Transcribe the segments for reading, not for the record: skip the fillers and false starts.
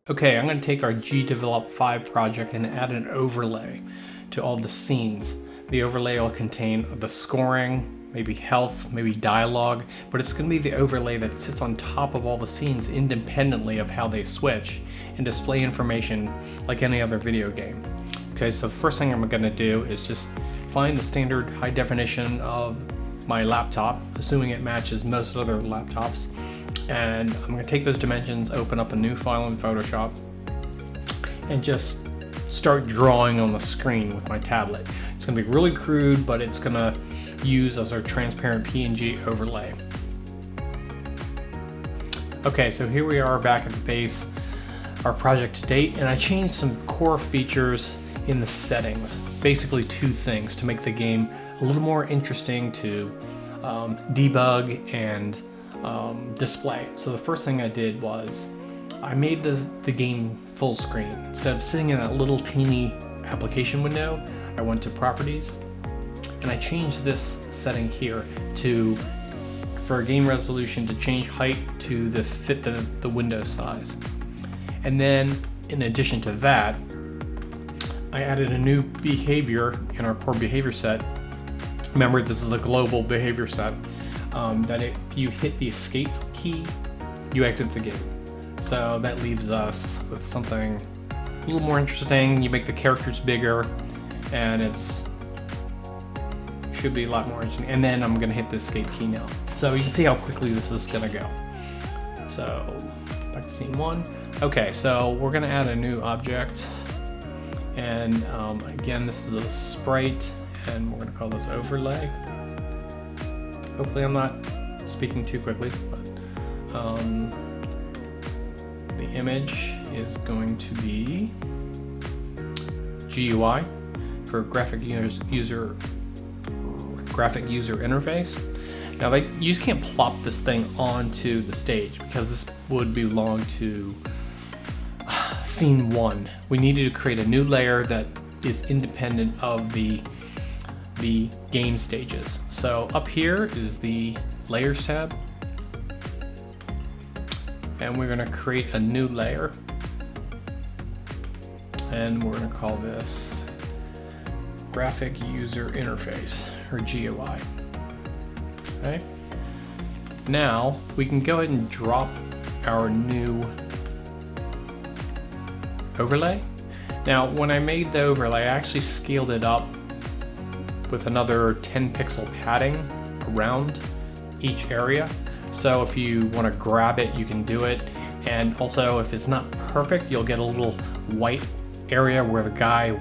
Okay, I'm going to take our GDevelop 5 project and add an overlay to all the scenes. The overlay will contain the scoring, maybe health, maybe dialogue, but it's going to be the overlay that sits on top of all the scenes independently of how they switch and display information like any other video game. Okay, so the first thing I'm going to do is just find the standard high definition of my laptop, assuming it matches most other laptops. And I'm going to take those dimensions, open up a new file in Photoshop, and just start drawing on the screen with my tablet. It's going to be really crude, but it's going to use as our transparent PNG overlay. Okay, so here we are back at the base, our project to date, and I changed some core features in the settings. Basically two things to make the game a little more interesting to debug and display. So the first thing I did was I made the game full screen. Instead of sitting in that little teeny application window, I went to properties and I changed this setting here for a game resolution to change height to fit the window size. And then in addition to that, I added a new behavior in our core behavior set. Remember, this is a global behavior set. That if you hit the escape key, you exit the game. So that leaves us with something a little more interesting. You make the characters bigger, and should be a lot more interesting. And then I'm gonna hit the escape key now. So you can see how quickly this is gonna go. So back to scene one. Okay, so we're gonna add a new object. And again, this is a sprite, and we're gonna call this overlay. Hopefully I'm not speaking too quickly, but the image is going to be GUI for graphic user interface. Now you just can't plop this thing onto the stage because this would belong to scene one. We needed to create a new layer that is independent of the game stages. So up here is the layers tab, and we're going to create a new layer, and we're going to call this graphic user interface, or GUI. Okay, now we can go ahead and drop our new overlay. Now when I made the overlay, I actually scaled it up with another 10 pixel padding around each area. So if you want to grab it, you can do it. And also if it's not perfect, you'll get a little white area where the guy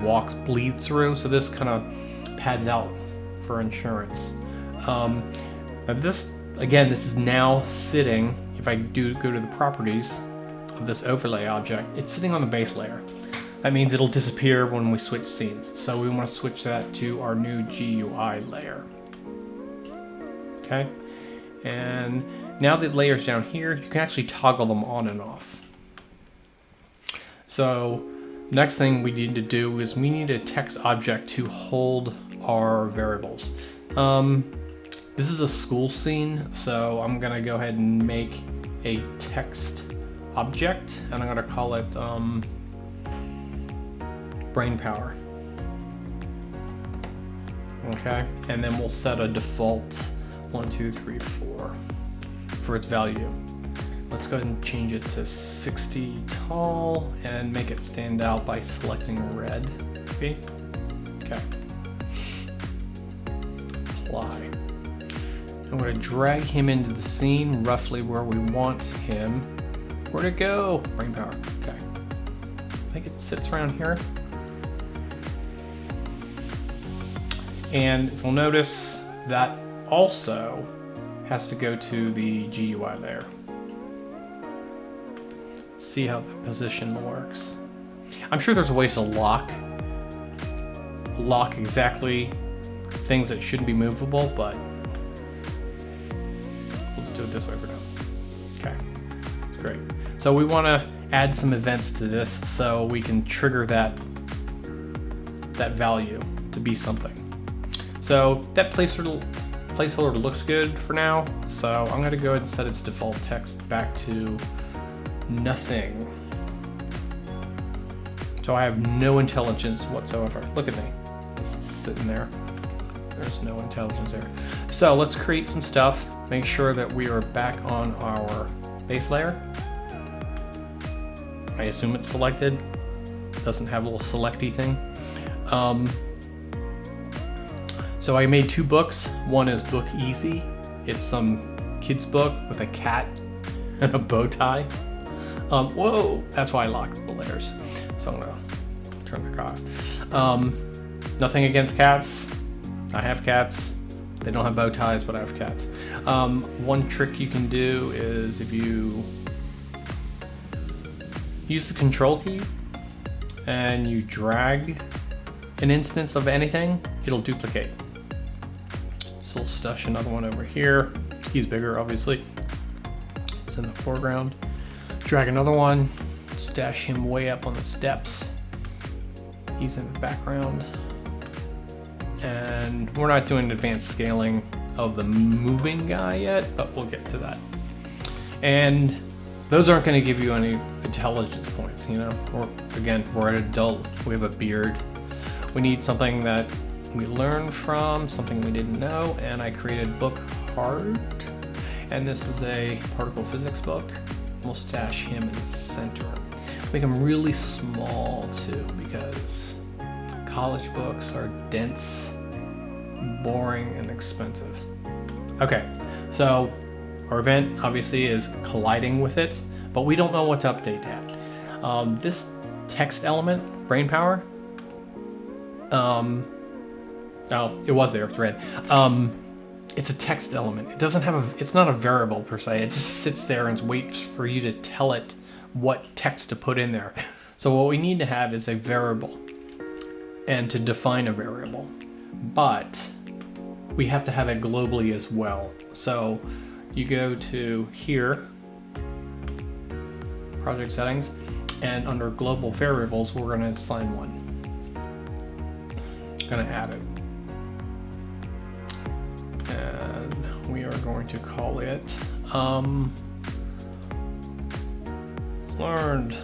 bleeds through. So this kind of pads out for insurance. Now this is now sitting, if I do go to the properties of this overlay object, it's sitting on the base layer. That means it'll disappear when we switch scenes. So we want to switch that to our new GUI layer. Okay, and now the layers down here, you can actually toggle them on and off. So next thing we need to do is we need a text object to hold our variables. This is a school scene, so I'm gonna go ahead and make a text object, and I'm gonna call it brain power. Okay, and then we'll set a default 1, 2, 3, 4 for its value. Let's go ahead and change it to 60 tall and make it stand out by selecting red. Okay. Apply. I'm going to drag him into the scene roughly where we want him. Where'd it go? Brain power. Okay. I think it sits around here. And you'll notice that also has to go to the GUI layer. Let's see how the position works. I'm sure there's ways to lock exactly things that shouldn't be movable, but let's do it this way for now. Okay, great. So we want to add some events to this so we can trigger that that value to be something. So that placeholder looks good for now. So I'm gonna go ahead and set its default text back to nothing. So I have no intelligence whatsoever. Look at me, just sitting there. There's no intelligence there. So let's create some stuff. Make sure that we are back on our base layer. I assume it's selected. Doesn't have a little selecty thing. So I made 2 books. One is Book Easy. It's some kid's book with a cat and a bow tie. Whoa, that's why I locked the layers. So I'm gonna turn that off. Nothing against cats. I have cats. They don't have bow ties, but I have cats. One trick you can do is if you use the control key and you drag an instance of anything, it'll duplicate. So we'll stash another one over here. He's bigger, obviously. It's in the foreground. Drag another one, stash him way up on the steps. He's in the background. And we're not doing advanced scaling of the moving guy yet, but we'll get to that. And those aren't going to give you any intelligence points, you know? We're an adult, we have a beard. We need something that we learn from, something we didn't know, and I created book hard. And this is a particle physics book. We'll stash him in the center. Make him really small too, because college books are dense, boring, and expensive. Okay, so our event obviously is colliding with it, but we don't know what to update yet. This text element, brain power, oh, it was there, it's red. It's a text element. It doesn't have it's not a variable per se. It just sits there and waits for you to tell it what text to put in there. So what we need to have is a variable and to define a variable, but we have to have it globally as well. So you go to here, project settings, and under global variables, we're gonna assign one. Gonna add it. And we are going to call it learned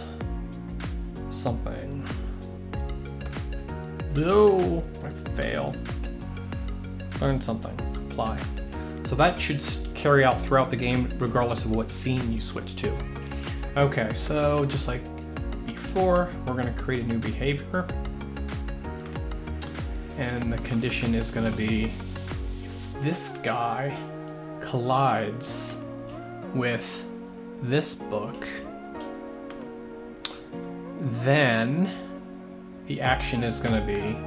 something. No, I fail. Learn something, apply. So that should carry out throughout the game regardless of what scene you switch to. Okay, so just like before, we're gonna create a new behavior. And the condition is gonna be, if this guy collides with this book, then the action is going to be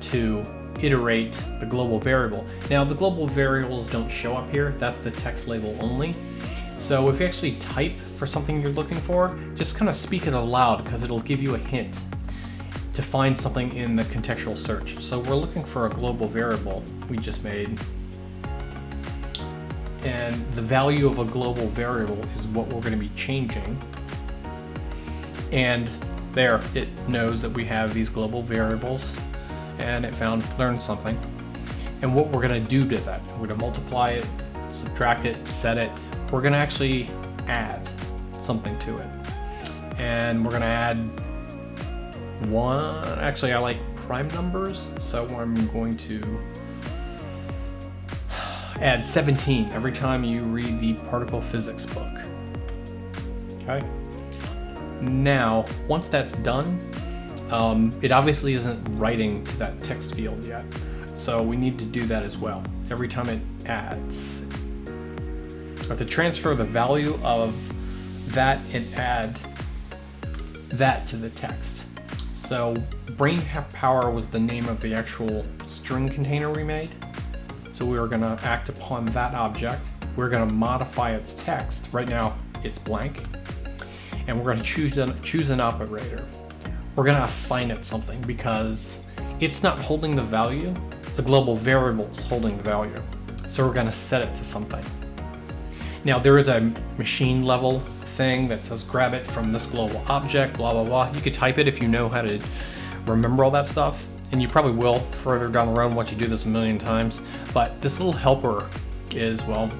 to iterate the global variable. Now the global variables don't show up here, that's the text label only. So if you actually type for something you're looking for, just kind of speak it aloud because it'll give you a hint to find something in the contextual search. So we're looking for a global variable we just made. And the value of a global variable is what we're going to be changing. And there, it knows that we have these global variables, and it found learn something. And what we're going to do to that, we're going to multiply it, subtract it, set it. We're going to actually add something to it. And we're going to add one, actually I like prime numbers, so I'm going to add 17 every time you read the particle physics book. Okay. Now, once that's done, it obviously isn't writing to that text field yet. So we need to do that as well. Every time it adds, I have to transfer the value of that and add that to the text. So brain power was the name of the actual string container we made. So we are gonna act upon that object. We're gonna modify its text. Right now it's blank. And we're gonna choose an operator. We're gonna assign it something because it's not holding the value. The global variable is holding the value. So we're gonna set it to something. Now there is a machine level thing that says grab it from this global object, blah, blah, blah. You could type it if you know how to remember all that stuff. and you probably will further down the road once you do this a million times, but this little helper is, well,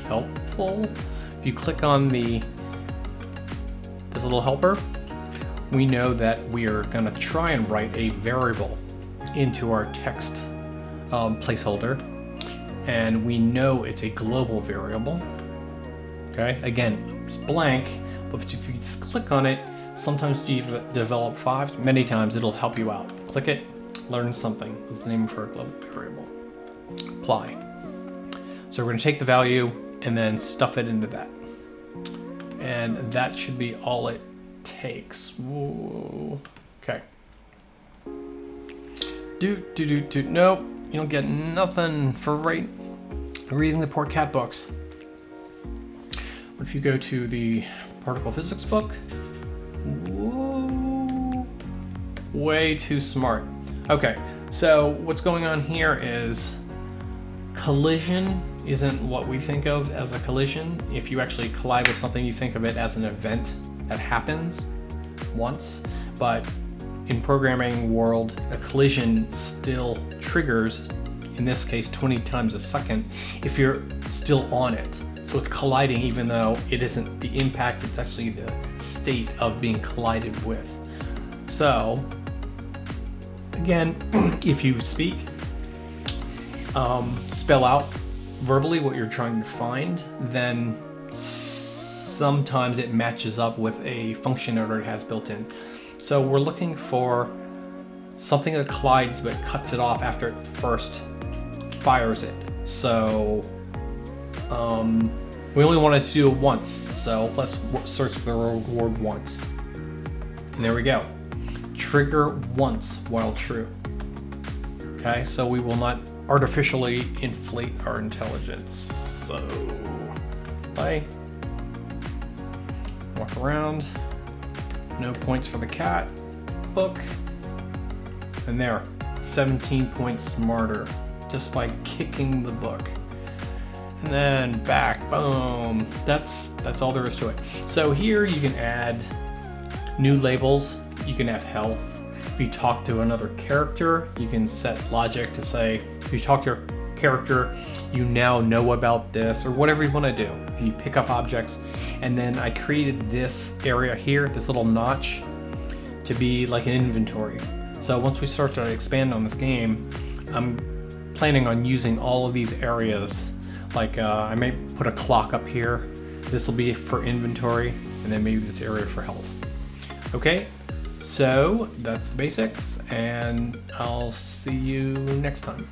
helpful. If you click on this little helper, we know that we are going to try and write a variable into our text placeholder, and we know it's a global variable. Okay, again, it's blank, but if you just click on it, sometimes GDevelop 5, many times it'll help you out. Click it, learn something is the name for a global variable. Apply. So we're going to take the value and then stuff it into that. And that should be all it takes. Whoa. Okay. Nope, you don't get nothing for reading the poor cat books. What if you go to the particle physics book? Whoa. Way too smart. Okay, so what's going on here is collision isn't what we think of as a collision. If you actually collide with something, you think of it as an event that happens once, but in programming world, a collision still triggers, in this case, 20 times a second if you're still on it. So it's colliding even though it isn't the impact, it's actually the state of being collided with. So again, if you speak, spell out verbally what you're trying to find, then sometimes it matches up with a function it already has built in. So we're looking for something that collides but cuts it off after it first fires it. So we only wanted to do it once, so let's search for the word once. And there we go. Trigger once while true. Okay, so we will not artificially inflate our intelligence. So, play. Walk around. No points for the cat book. And there, 17 points smarter just by kicking the book. And then back, boom. That's all there is to it. So here you can add new labels. You can have health. If you talk to another character, you can set logic to say, if you talk to your character, you now know about this, or whatever you want to do. You pick up objects, and then I created this area here, this little notch, to be like an inventory. So once we start to expand on this game, I'm planning on using all of these areas. Like I may put a clock up here. This will be for inventory, and then maybe this area for health. Okay, so that's the basics, and I'll see you next time.